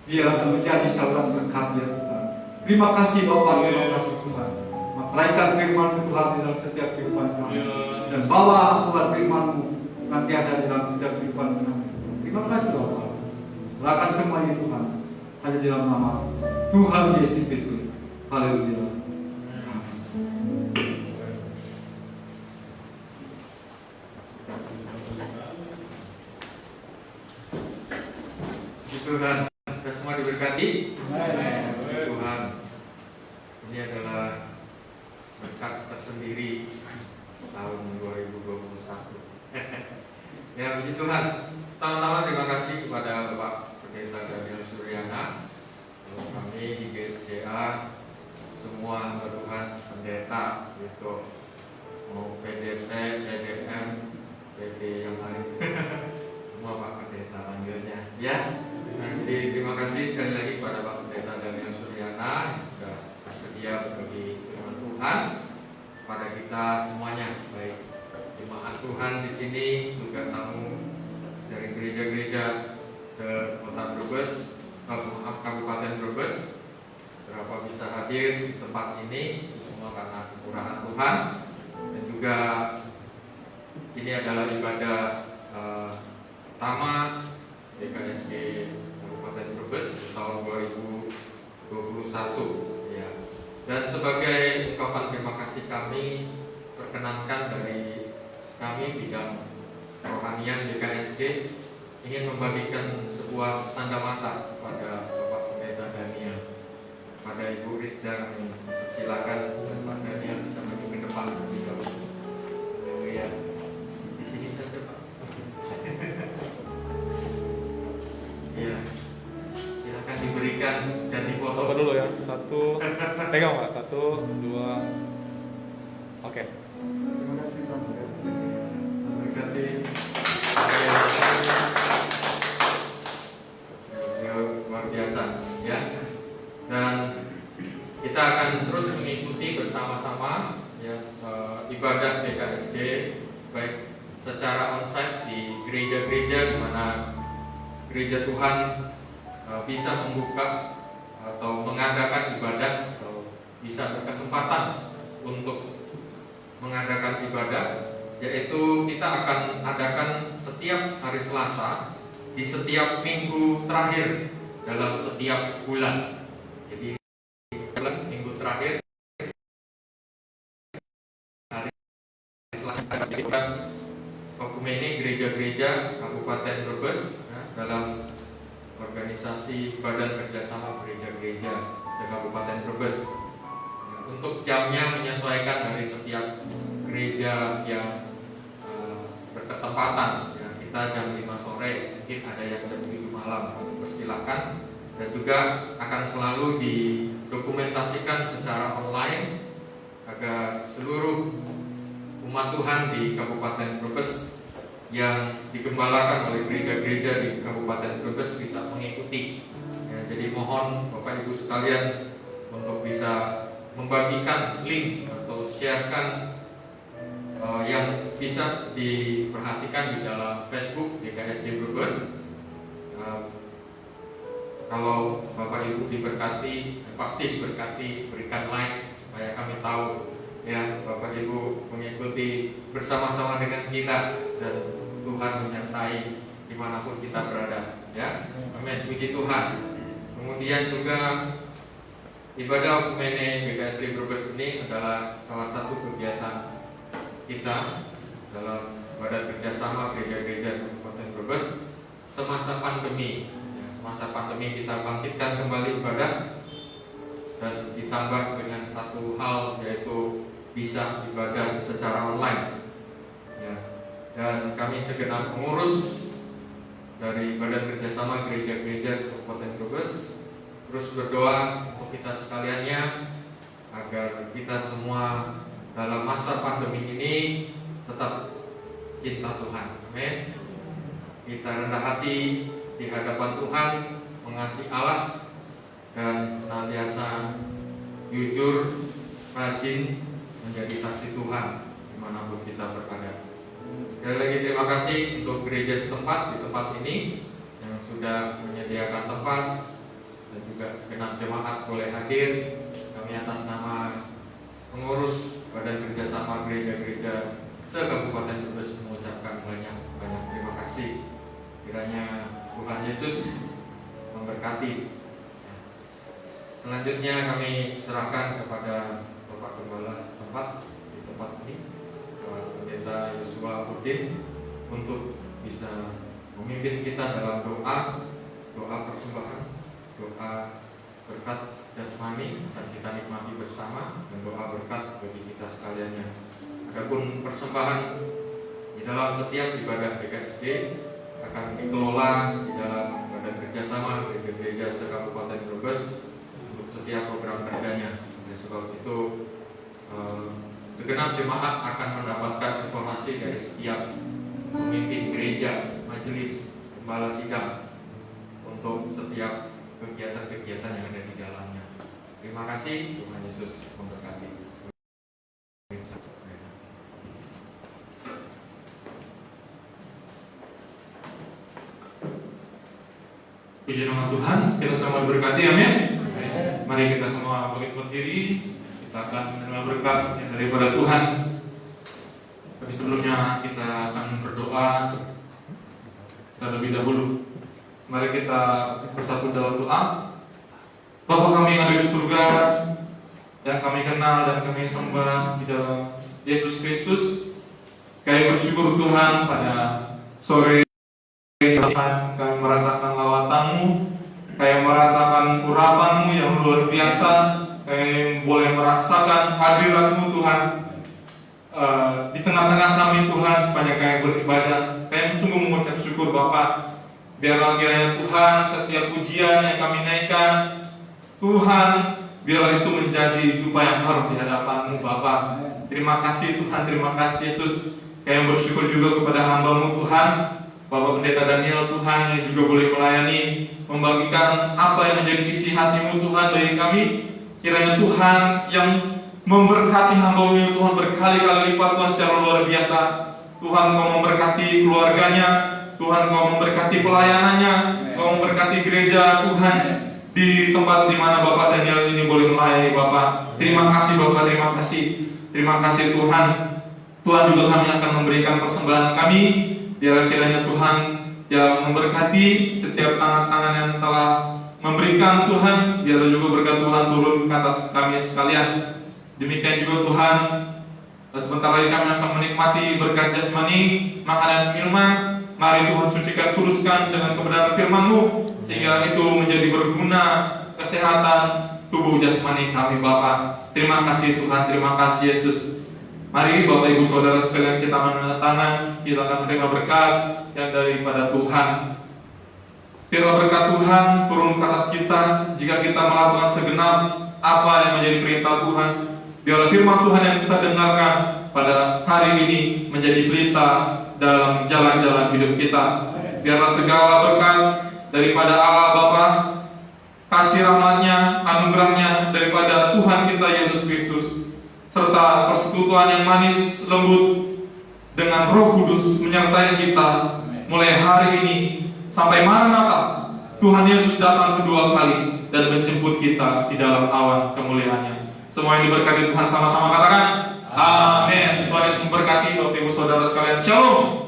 dia akan menjadi saluran berkat ya Tuhan. Terima kasih Bapak, terima kasih Tuhan. Meteraikan firman Tuhan di dalam setiap kehidupan kami, dan bawa Tuhan firman-Mu nantiasa di dalam setiap kehidupan kami. Terima kasih Bapak. Serahkan semuanya Tuhan hanya di dalam nama Tuhan Yesus Kristus. Haleluya. Tuhan, kita semua diberkati. Tuhan, ini adalah berkat tersendiri tahun 2021. Ya, puji Tuhan. Pertama-tama terima kasih kepada Bapak Pendeta Daniel Suryana, kami di GSCA, semua hamba Tuhan, pendeta, gitu, mau PDP, PDM, PD yang lain, semua Pak Pendeta panggilnya, ya. Nah, jadi terima kasih sekali lagi kepada Pak Pendeta Daniel Suryana yang sudah bersedia berbagi firman Tuhan pada kita semuanya, baik jemaat Tuhan di sini, juga tamu dari gereja-gereja sekota Brebes, Kabupaten Brebes. Berapa bisa hadir di tempat ini, itu semua karena kemurahan Tuhan. Dan juga ini adalah ibadah pertama DKSG Kabupaten Brebes tahun 2021 ya. Dan sebagai ungkapan terima kasih kami, perkenankan dari kami bidang kerohanian DKSG ingin membagikan sebuah tanda mata kepada Bapak Pendeta Daniel, pada Ibu Rizda. Kami silakan dan Pak Daniel bisa maju ke depan ya. Di sini saja Pak. Ya, silakan diberikan dan difoto. Foto dulu ya, satu, pegang Pak, 1, 2, oke. Terima kasih Pak. Berkati luar biasa ya. Dan kita akan terus mengikuti bersama-sama ya, ibadah DKSG, baik secara onsite di gereja-gereja di mana gereja Tuhan bisa membuka atau mengadakan ibadah, atau bisa berkesempatan untuk mengadakan ibadah, yaitu kita akan adakan setiap hari Selasa di setiap minggu terakhir dalam setiap bulan. Jadi minggu terakhir hari Selasa ini gereja-gereja Kabupaten Brebes ya, dalam organisasi Badan Kerjasama Gereja-Gereja se-Kabupaten Brebes. Untuk jamnya menyesuaikan dari setiap gereja yang berketempatan ya. Kita jam 5 sore, mungkin ada yang jam 7 malam, persilakan. Dan juga akan selalu didokumentasikan secara online agar seluruh umat Tuhan di Kabupaten Brebes yang digembalakan oleh gereja-gereja di Kabupaten Brebes bisa mengikuti ya. Jadi mohon Bapak Ibu sekalian untuk bisa membagikan link atau sharekan yang bisa diperhatikan di dalam Facebook DKSG Brebes. kalau Bapak Ibu diberkati, pasti diberkati, berikan like supaya kami tahu ya Bapak Ibu mengikuti bersama-sama dengan kita dan Tuhan menyertai dimanapun kita berada ya. Amin. Puji Tuhan. Kemudian juga ibadah Okumene GKSD Brebes ini adalah salah satu kegiatan kita dalam badan kerjasama gereja-gereja Kabupaten Brebes semasa pandemi. Ya, semasa pandemi kita bangkitkan kembali ibadah dan ditambah dengan satu hal yaitu bisa ibadah secara online. Ya, dan kami segenap pengurus dari badan kerjasama gereja-gereja Kabupaten Brebes terus berdoa untuk kita sekaliannya agar kita semua dalam masa pandemi ini tetap cinta Tuhan. Amin. Kita rendah hati di hadapan Tuhan, mengasihi Allah dan senantiasa jujur, rajin menjadi saksi Tuhan dimanapun kita berada. Sekali lagi terima kasih untuk gereja setempat di tempat ini yang sudah menyediakan tempat dan juga segenap jemaat boleh hadir. Kami atas nama pengurus Badan Kerjasama Gereja-Gereja se-Kabupaten Brebes mengucapkan banyak terima kasih. Kiranya Tuhan Yesus memberkati. Selanjutnya kami serahkan kepada Bapak Gembala setempat di tempat ini, Pendeta Yosua Udin, untuk bisa memimpin kita dalam doa persembahan, doa berkat jasmani dan kita nikmati bersama, dan doa berkat bagi kita sekaliannya. Adapun persembahan di dalam setiap ibadah GKSD akan dikelola di dalam badan kerjasama gereja-gereja se-Kabupaten Brebes untuk setiap program kerjanya. Oleh sebab itu segenap jemaat akan mendapatkan informasi dari setiap pemimpin gereja, majelis, gembala sidang untuk setiap kegiatan-kegiatan yang ada di dalamnya. Terima kasih, Tuhan Yesus memberkati. Puji nama Tuhan, kita semua berkati, amin. Mari kita semua bangkit berdiri, kita akan menerima berkat yang daripada Tuhan. Tapi sebelumnya kita akan berdoa terlebih dahulu. Mari kita bersatu dalam doa. Bapa kami yang ada di surga, yang kami kenal dan kami sembah di dalam Yesus Kristus, kami bersyukur Tuhan pada sore Tuhan, kami merasakan lawatan-Mu, kami merasakan urapan-Mu yang luar biasa, kami boleh merasakan hadirat-Mu Tuhan di tengah-tengah kami Tuhan sepanjang kami beribadah. Kami sungguh mengucap syukur Bapa. Biarlah kiranya Tuhan setiap pujian yang kami naikkan Tuhan, biarlah itu menjadi dupa yang harum di hadapan-Mu Bapa. Terima kasih Tuhan, terima kasih Yesus. Kami bersyukur juga kepada hamba-Mu Tuhan, Bapak Pendeta Daniel Tuhan, yang juga boleh melayani, membagikan apa yang menjadi isi hati-Mu Tuhan bagi kami. Kiranya Tuhan yang memberkati hamba-Mu Tuhan berkali-kali lipat Tuhan secara luar biasa. Tuhan Kau memberkati keluarganya, Tuhan Kau memberkati pelayanannya, Kau memberkati gereja Tuhan di tempat di mana Bapak Daniel ini boleh melayani Bapak. Terima kasih Bapak, terima kasih. Terima kasih Tuhan. Tuhan juga kami akan memberikan persembahan kami. Biarlah kiranya Tuhan yang memberkati setiap tangan-tangan yang telah memberikan Tuhan. Biarlah juga berkat Tuhan turun ke atas kami sekalian. Demikian juga Tuhan, sebentar lagi kami akan menikmati berkat jasmani, makanan, minuman. Mari Tuhan sucikan, tuluskan dengan kebenaran firman-Mu, sehingga itu menjadi berguna kesehatan tubuh jasmani kami Bapa. Terima kasih Tuhan, terima kasih Yesus. Mari Bapak Ibu Saudara sekalian kita mengangkat tangan, kita akan menerima berkat yang daripada Tuhan. Biarlah berkat Tuhan turun ke atas kita jika kita melakukan segenap apa yang menjadi perintah Tuhan. Biarlah firman Tuhan yang kita dengarkan pada hari ini menjadi pelita dalam jalan-jalan hidup kita. Biarlah segala berkat daripada Allah Bapa, kasih rahmat-Nya, anugerah-Nya daripada Tuhan kita Yesus Kristus, serta persekutuan yang manis lembut dengan Roh Kudus menyertai kita mulai hari ini sampai Maranatha, Tuhan Yesus datang kedua kali dan menjemput kita di dalam awan kemuliaannya. Semua yang diberkati Tuhan sama-sama katakan amin. Tuhan Yesus memberkati Bapak Ibu Saudara sekalian. Shalom.